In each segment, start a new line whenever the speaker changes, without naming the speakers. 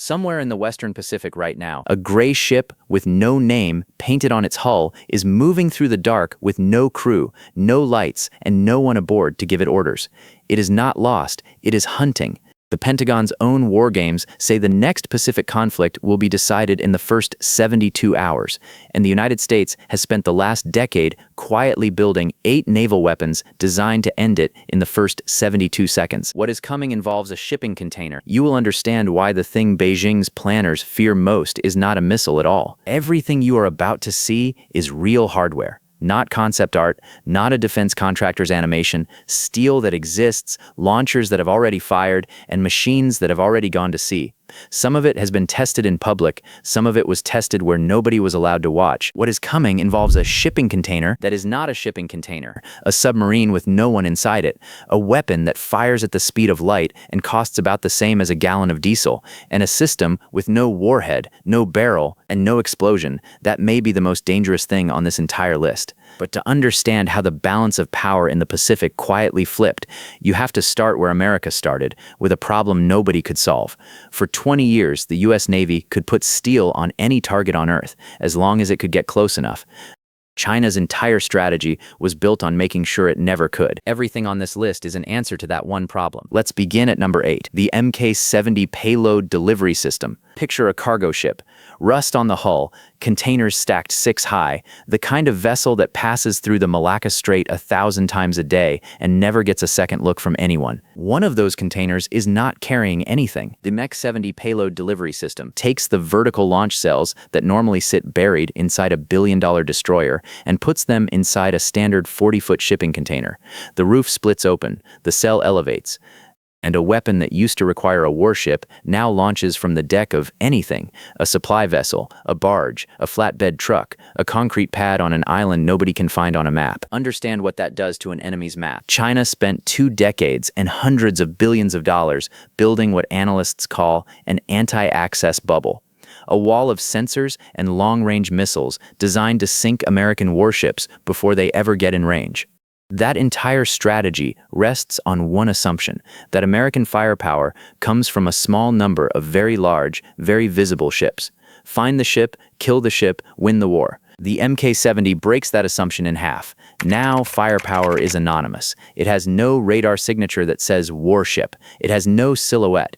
Somewhere in the Western Pacific right now, a gray ship with no name painted on its hull is moving through the dark with no crew, no lights, and no one aboard to give it orders. It is not lost, it is hunting. The Pentagon's own war games say the next Pacific conflict will be decided in the first 72 hours, and the United States has spent the last decade quietly building 8 naval weapons designed to end it in the first 72 seconds. What is coming involves a shipping container. You will understand why the thing Beijing's planners fear most is not a missile at all. Everything you are about to see is real hardware. Not concept art, not a defense contractor's animation, steel that exists, launchers that have already fired, and machines that have already gone to sea. Some of it has been tested in public, some of it was tested where nobody was allowed to watch. What is coming involves a shipping container that is not a shipping container, a submarine with no one inside it, a weapon that fires at the speed of light and costs about the same as a gallon of diesel, and a system with no warhead, no barrel, and no explosion. That may be the most dangerous thing on this entire list. But to understand how the balance of power in the Pacific quietly flipped, you have to start where America started, with a problem nobody could solve. For 20 years, the US Navy could put steel on any target on Earth, as long as it could get close enough. China's entire strategy was built on making sure it never could. Everything on this list is an answer to that one problem. Let's begin at number 8, the Mk-70 payload delivery system. Picture a cargo ship, rust on the hull, containers stacked 6 high, the kind of vessel that passes through the Malacca Strait 1,000 times a day and never gets a second look from anyone. One of those containers is not carrying anything. The Mk-70 payload delivery system takes the vertical launch cells that normally sit buried inside a billion-dollar destroyer and puts them inside a standard 40-foot shipping container. The roof splits open, the cell elevates, and a weapon that used to require a warship now launches from the deck of anything: a supply vessel, a barge, a flatbed truck, a concrete pad on an island nobody can find on a map. Understand what that does to an enemy's map. China spent 2 decades and hundreds of billions of dollars building what analysts call an anti-access bubble. A wall of sensors and long-range missiles designed to sink American warships before they ever get in range. That entire strategy rests on one assumption, that American firepower comes from a small number of very large, very visible ships. Find the ship, kill the ship, win the war. The Mk-70 breaks that assumption in half. Now firepower is anonymous. It has no radar signature that says warship. It has no silhouette.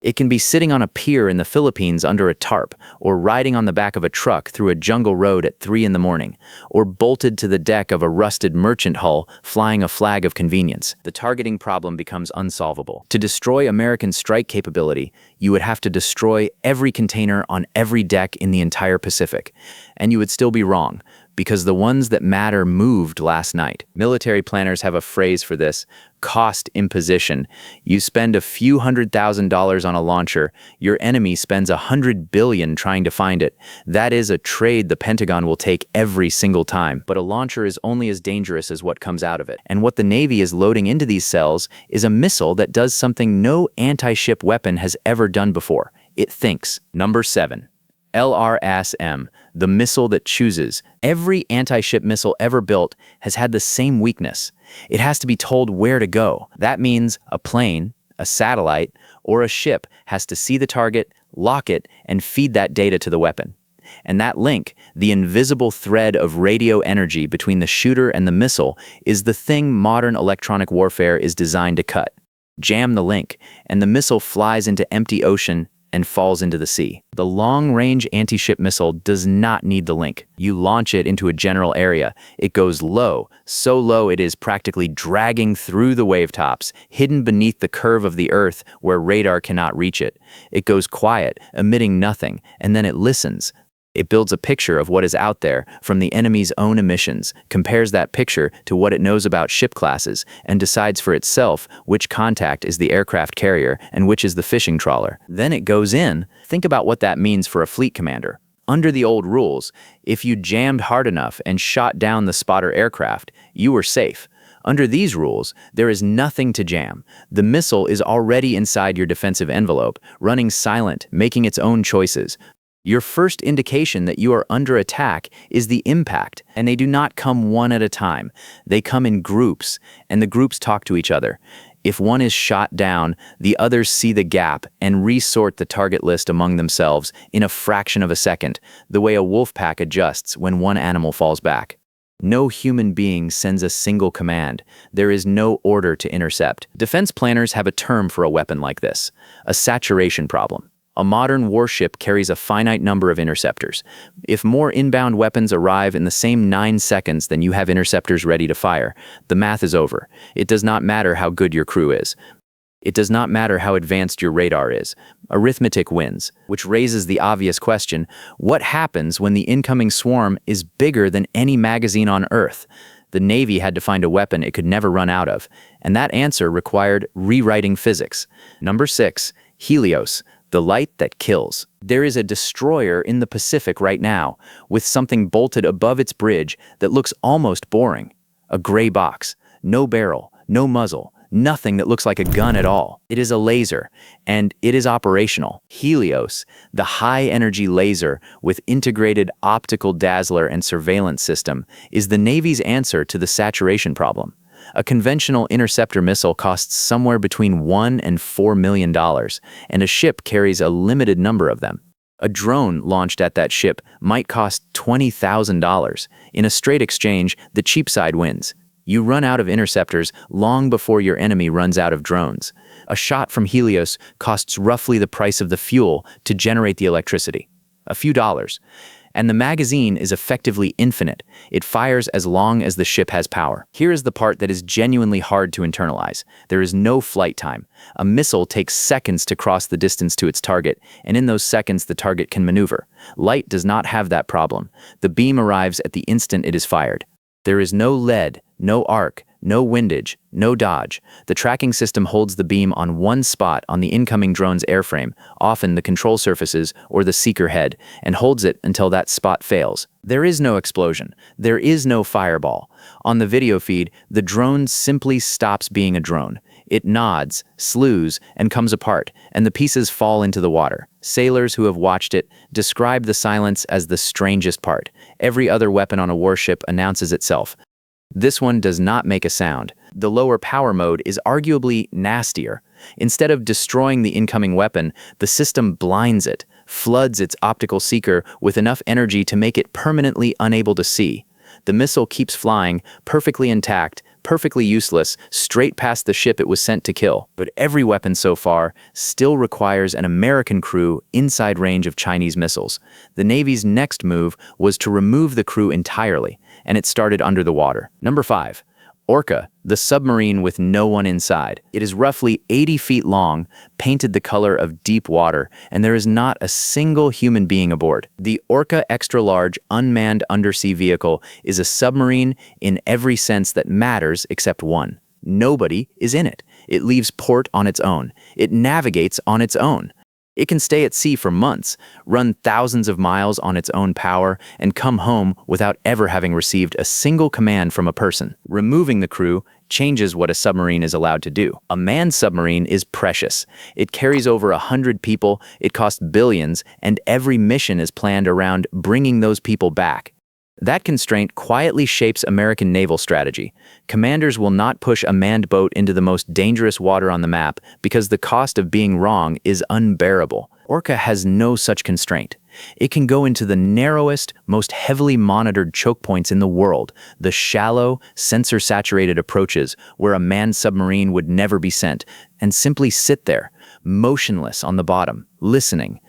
It can be sitting on a pier in the Philippines under a tarp, or riding on the back of a truck through a jungle road at 3 in the morning, or bolted to the deck of a rusted merchant hull flying a flag of convenience. The targeting problem becomes unsolvable. To destroy American strike capability, you would have to destroy every container on every deck in the entire Pacific. And you would still be wrong, because the ones that matter moved last night. Military planners have a phrase for this: cost imposition. You spend a few $100,000 on a launcher, your enemy spends $100 billion trying to find it. That is a trade the Pentagon will take every single time. But a launcher is only as dangerous as what comes out of it. And what the Navy is loading into these cells is a missile that does something no anti-ship weapon has ever done before. It thinks. Number 7. LRASM, the missile that chooses. Every anti-ship missile ever built has had the same weakness. It has to be told where to go. That means a plane, a satellite, or a ship has to see the target, lock it, and feed that data to the weapon. And that link, the invisible thread of radio energy between the shooter and the missile, is the thing modern electronic warfare is designed to cut. Jam the link, and the missile flies into empty ocean and falls into the sea. The long-range anti-ship missile does not need the link. You launch it into a general area. It goes low, so low it is practically dragging through the wavetops, hidden beneath the curve of the Earth where radar cannot reach it. It goes quiet, emitting nothing, and then it listens. It builds a picture of what is out there from the enemy's own emissions, compares that picture to what it knows about ship classes, and decides for itself which contact is the aircraft carrier and which is the fishing trawler. Then it goes in. Think about what that means for a fleet commander. Under the old rules, if you jammed hard enough and shot down the spotter aircraft, you were safe. Under these rules, there is nothing to jam. The missile is already inside your defensive envelope, running silent, making its own choices. Your first indication that you are under attack is the impact, and they do not come one at a time. They come in groups, and the groups talk to each other. If one is shot down, the others see the gap and resort the target list among themselves in a fraction of a second, the way a wolf pack adjusts when one animal falls back. No human being sends a single command. There is no order to intercept. Defense planners have a term for a weapon like this: a saturation problem. A modern warship carries a finite number of interceptors. If more inbound weapons arrive in the same 9 seconds than you have interceptors ready to fire, the math is over. It does not matter how good your crew is. It does not matter how advanced your radar is. Arithmetic wins, which raises the obvious question: what happens when the incoming swarm is bigger than any magazine on Earth? The Navy had to find a weapon it could never run out of, and that answer required rewriting physics. Number 6, Helios, the light that kills. There is a destroyer in the Pacific right now, with something bolted above its bridge that looks almost boring. A gray box, no barrel, no muzzle, nothing that looks like a gun at all. It is a laser, and it is operational. Helios, the high-energy laser with integrated optical dazzler and surveillance system, is the Navy's answer to the saturation problem. A conventional interceptor missile costs somewhere between $1 and $4 million, and a ship carries a limited number of them. A drone launched at that ship might cost $20,000. In a straight exchange, the cheap side wins. You run out of interceptors long before your enemy runs out of drones. A shot from Helios costs roughly the price of the fuel to generate the electricity. A few dollars. And the magazine is effectively infinite. It fires as long as the ship has power. Here is the part that is genuinely hard to internalize. There is no flight time. A missile takes seconds to cross the distance to its target, and in those seconds the target can maneuver. Light does not have that problem. The beam arrives at the instant it is fired. There is no lead, no arc, no windage, no dodge. The tracking system holds the beam on one spot on the incoming drone's airframe, often the control surfaces or the seeker head, and holds it until that spot fails. There is no explosion. There is no fireball. On the video feed, the drone simply stops being a drone. It nods, slews, and comes apart, and the pieces fall into the water. Sailors who have watched it describe the silence as the strangest part. Every other weapon on a warship announces itself. This one does not make a sound. The lower power mode is arguably nastier. Instead of destroying the incoming weapon, the system blinds it, floods its optical seeker with enough energy to make it permanently unable to see. The missile keeps flying, perfectly intact, perfectly useless, straight past the ship it was sent to kill. But every weapon so far still requires an American crew inside range of Chinese missiles. The Navy's next move was to remove the crew entirely, and it started under the water. Number 5. Orca, the submarine with no one inside. It is roughly 80 feet long, painted the color of deep water, and there is not a single human being aboard. The Orca extra-large unmanned undersea vehicle is a submarine in every sense that matters except one. Nobody is in it. It leaves port on its own. It navigates on its own. It can stay at sea for months, run thousands of miles on its own power, and come home without ever having received a single command from a person. Removing the crew changes what a submarine is allowed to do. A manned submarine is precious. It carries over 100 people, it costs billions, and every mission is planned around bringing those people back. That constraint quietly shapes American naval strategy. Commanders will not push a manned boat into the most dangerous water on the map because the cost of being wrong is unbearable. Orca has no such constraint. It can go into the narrowest, most heavily monitored choke points in the world, the shallow, sensor-saturated approaches where a manned submarine would never be sent, and simply sit there, motionless on the bottom, listening,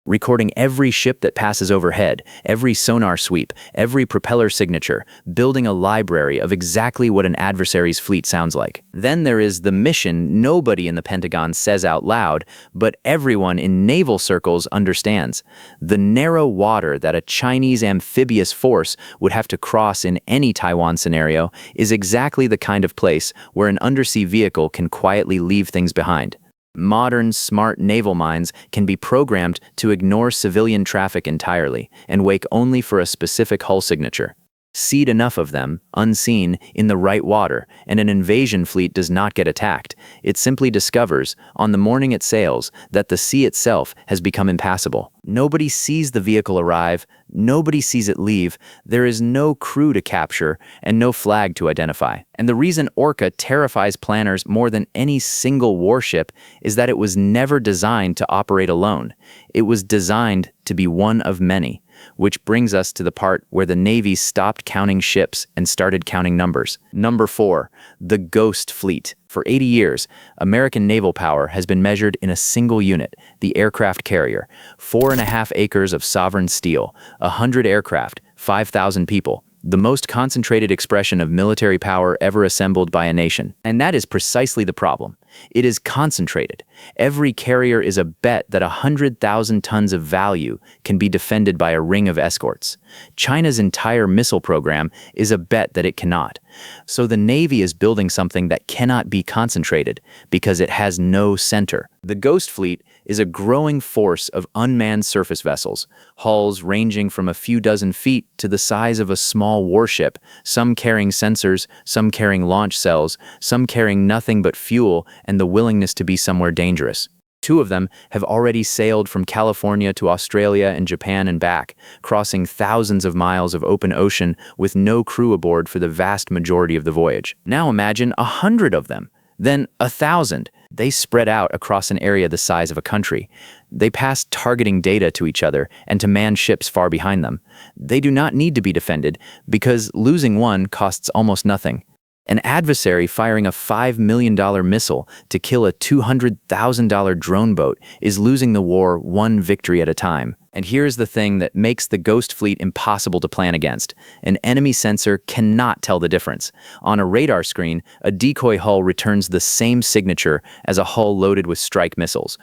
recording every ship that passes overhead, every sonar sweep, every propeller signature, building a library of exactly what an adversary's fleet sounds like. Then there is the mission nobody in the Pentagon says out loud, but everyone in naval circles understands. The narrow water that a Chinese amphibious force would have to cross in any Taiwan scenario is exactly the kind of place where an undersea vehicle can quietly leave things behind. Modern, smart naval minds can be programmed to ignore civilian traffic entirely and wake only for a specific hull signature. Seed enough of them, unseen, in the right water, and an invasion fleet does not get attacked. It simply discovers, on the morning it sails, that the sea itself has become impassable. Nobody sees the vehicle arrive, nobody sees it leave, there is no crew to capture, and no flag to identify. And the reason Orca terrifies planners more than any single warship is that it was never designed to operate alone. It was designed to be one of many. Which brings us to the part where the Navy stopped counting ships and started counting numbers. Number 4, the Ghost Fleet. For 80 years, American naval power has been measured in a single unit, the aircraft carrier. 4.5 acres of sovereign steel, 100 aircraft, 5,000 people. The most concentrated expression of military power ever assembled by a nation. And that is precisely the problem. It is concentrated. Every carrier is a bet that 100,000 tons of value can be defended by a ring of escorts. China's entire missile program is a bet that it cannot. So the Navy is building something that cannot be concentrated because it has no center. The Ghost Fleet is a growing force of unmanned surface vessels, hulls ranging from a few dozen feet to the size of a small warship, some carrying sensors, some carrying launch cells, some carrying nothing but fuel and the willingness to be somewhere dangerous. 2 of them have already sailed from California to Australia and Japan and back, crossing thousands of miles of open ocean with no crew aboard for the vast majority of the voyage. Now imagine 100 of them, then 1,000. They spread out across an area the size of a country. They pass targeting data to each other and to manned ships far behind them. They do not need to be defended because losing one costs almost nothing. An adversary firing a $5 million missile to kill a $200,000 drone boat is losing the war one victory at a time. And here's the thing that makes the Ghost Fleet impossible to plan against. An enemy sensor cannot tell the difference. On a radar screen, a decoy hull returns the same signature as a hull loaded with strike missiles.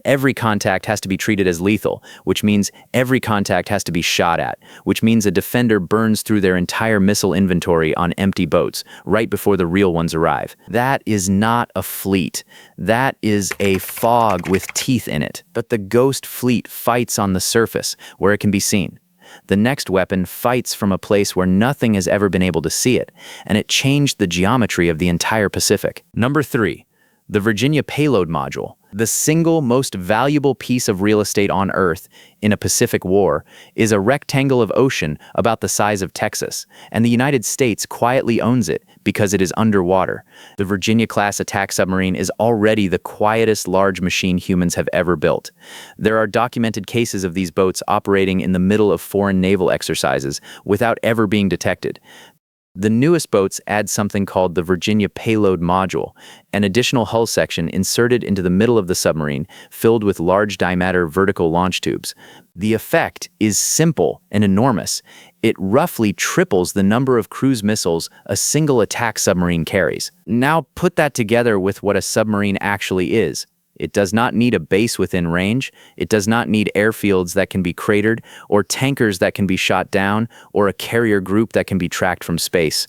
Every contact has to be treated as lethal, which means every contact has to be shot at, which means a defender burns through their entire missile inventory on empty boats right before the real ones arrive. That is not a fleet. That is a fog with teeth in it. But the Ghost Fleet fights on the surface, where it can be seen. The next weapon fights from a place where nothing has ever been able to see it, and it changed the geometry of the entire Pacific. Number 3, the Virginia Payload Module. The single most valuable piece of real estate on Earth in a Pacific war is a rectangle of ocean about the size of Texas, and the United States quietly owns it because it is underwater. The Virginia-class attack submarine is already the quietest large machine humans have ever built. There are documented cases of these boats operating in the middle of foreign naval exercises without ever being detected. The newest boats add something called the Virginia Payload Module, an additional hull section inserted into the middle of the submarine, filled with large diameter vertical launch tubes. The effect is simple and enormous. It roughly triples the number of cruise missiles a single attack submarine carries. Now put that together with what a submarine actually is. It does not need a base within range, it does not need airfields that can be cratered, or tankers that can be shot down, or a carrier group that can be tracked from space.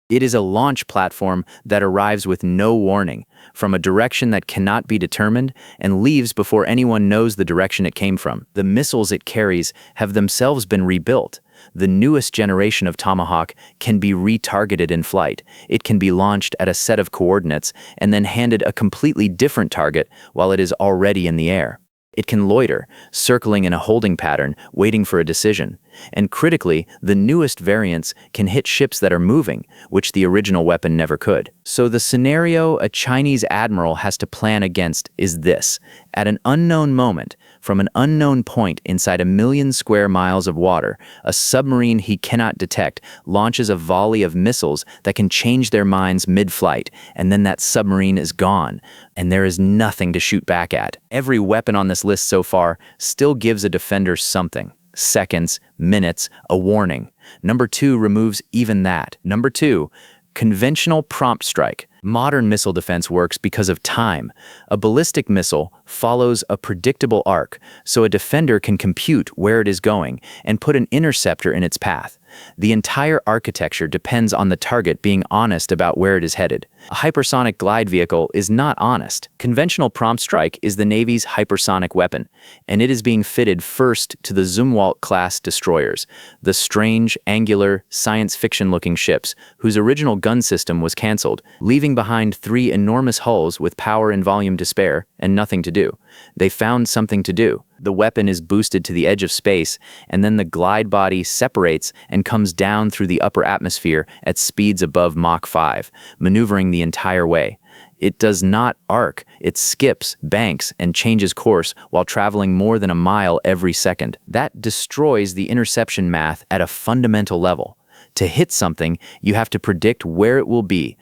It is a launch platform that arrives with no warning, from a direction that cannot be determined, and leaves before anyone knows the direction it came from. The missiles it carries have themselves been rebuilt. The newest generation of Tomahawk can be retargeted in flight. It can be launched at a set of coordinates and then handed a completely different target while it is already in the air. It can loiter, circling in a holding pattern, waiting for a decision. And critically, the newest variants can hit ships that are moving, which the original weapon never could. So the scenario a Chinese admiral has to plan against is this. At an unknown moment, from an unknown point inside 1 million square miles of water, a submarine he cannot detect launches a volley of missiles that can change their minds mid-flight, and then that submarine is gone, and there is nothing to shoot back at. Every weapon on this list so far still gives a defender something. Seconds, minutes, a warning. Number 2 removes even that. Number 2, conventional prompt strike. Modern missile defense works because of time. A ballistic missile follows a predictable arc, so a defender can compute where it is going and put an interceptor in its path. The entire architecture depends on the target being honest about where it is headed. A hypersonic glide vehicle is not honest. Conventional prompt strike is the Navy's hypersonic weapon, and it is being fitted first to the Zumwalt-class destroyers, the strange, angular, science fiction-looking ships whose original gun system was cancelled, leaving behind 3 enormous hulls with power and volume to spare and nothing to do. They found something to do. The weapon is boosted to the edge of space, and then the glide body separates and comes down through the upper atmosphere at speeds above Mach 5, maneuvering the entire way. It does not arc, it skips, banks, and changes course while traveling more than a mile every second. That destroys the interception math at a fundamental level. To hit something, you have to predict where it will be.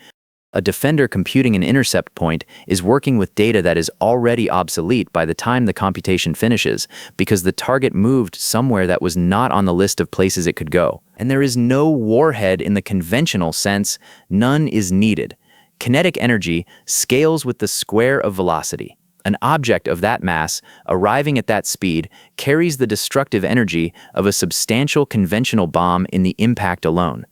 A defender computing an intercept point is working with data that is already obsolete by the time the computation finishes, because the target moved somewhere that was not on the list of places it could go. And there is no warhead in the conventional sense. None is needed. Kinetic energy scales with the square of velocity. An object of that mass, arriving at that speed, carries the destructive energy of a substantial conventional bomb in the impact alone.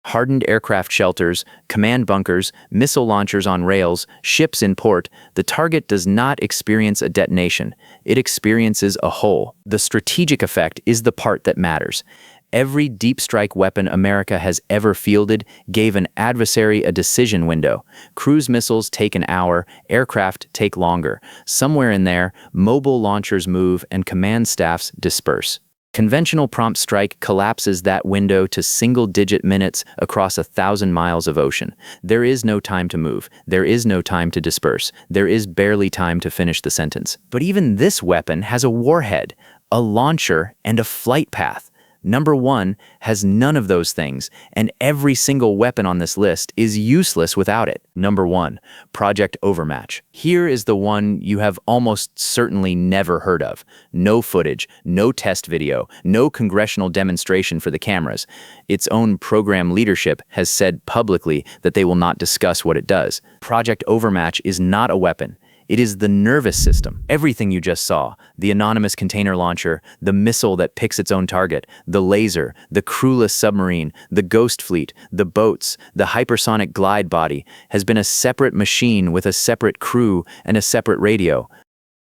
Hardened aircraft shelters, command bunkers, missile launchers on rails, ships in port, the target does not experience a detonation. It experiences a hole. The strategic effect is the part that matters. Every deep strike weapon America has ever fielded gave an adversary a decision window. Cruise missiles take an hour, aircraft take longer. Somewhere in there, mobile launchers move and command staffs disperse. Conventional prompt strike collapses that window to single-digit minutes across 1,000 miles of ocean. There is no time to move. There is no time to disperse. There is barely time to finish the sentence. But even this weapon has a warhead, a launcher, and a flight path. Number 1 has none of those things, and every single weapon on this list is useless without it. Number 1, Project Overmatch. Here is the one you have almost certainly never heard of. No footage, no test video, no congressional demonstration for the cameras. Its own program leadership has said publicly that they will not discuss what it does. Project Overmatch is not a weapon. It is the nervous system. Everything you just saw, the anonymous container launcher, the missile that picks its own target, the laser, the crewless submarine, the ghost fleet, the boats, the hypersonic glide body, has been a separate machine with a separate crew and a separate radio.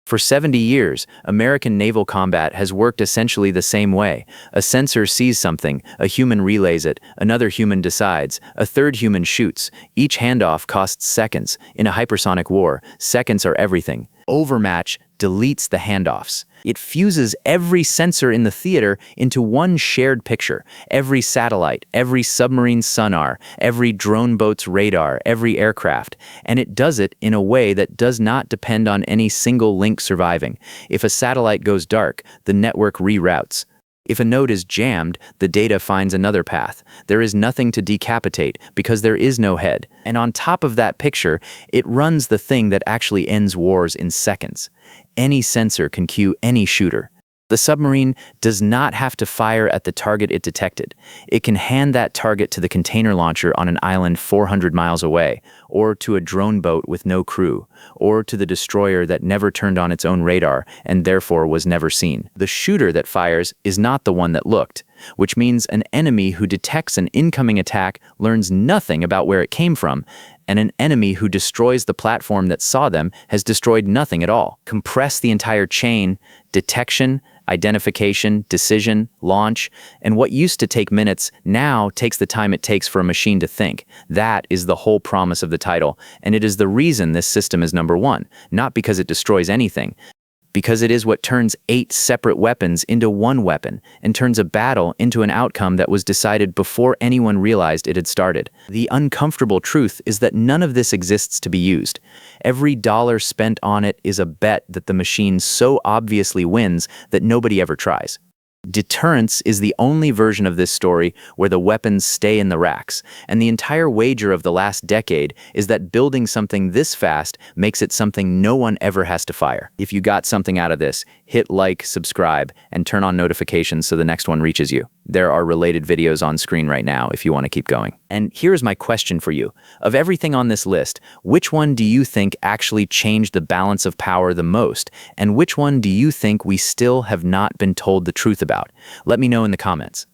For 70 years, American naval combat has worked essentially the same way. A sensor sees something, a human relays it, another human decides, a third human shoots. Each handoff costs seconds. In a hypersonic war, seconds are everything. Overmatch deletes the handoffs. It fuses every sensor in the theater into one shared picture. Every satellite, every submarine sonar, every drone boat's radar, every aircraft. And it does it in a way that does not depend on any single link surviving. If a satellite goes dark, the network reroutes. If a node is jammed, the data finds another path. There is nothing to decapitate because there is no head. And on top of that picture, it runs the thing that actually ends wars in seconds. Any sensor can cue any shooter. The submarine does not have to fire at the target it detected. It can hand that target to the container launcher on an island 400 miles away, or to a drone boat with no crew, or to the destroyer that never turned on its own radar and therefore was never seen. The shooter that fires is not the one that looked, which means an enemy who detects an incoming attack learns nothing about where it came from, and an enemy who destroys the platform that saw them has destroyed nothing at all. Compress the entire chain: detection, identification, decision, launch, and what used to take minutes now takes the time it takes for a machine to think. That is the whole promise of the title, and it is the reason this system is number 1, not because it destroys anything, because it is what turns 8 separate weapons into one weapon and turns a battle into an outcome that was decided before anyone realized it had started. The uncomfortable truth is that none of this exists to be used. Every dollar spent on it is a bet that the machine so obviously wins that nobody ever tries. Deterrence is the only version of this story where the weapons stay in the racks, and the entire wager of the last decade is that building something this fast makes it something no one ever has to fire. If you got something out of this, hit like, subscribe, and turn on notifications so the next one reaches you. There are related videos on screen right now if you want to keep going. And here's my question for you. Of everything on this list, which one do you think actually changed the balance of power the most? And which one do you think we still have not been told the truth about? Let me know in the comments.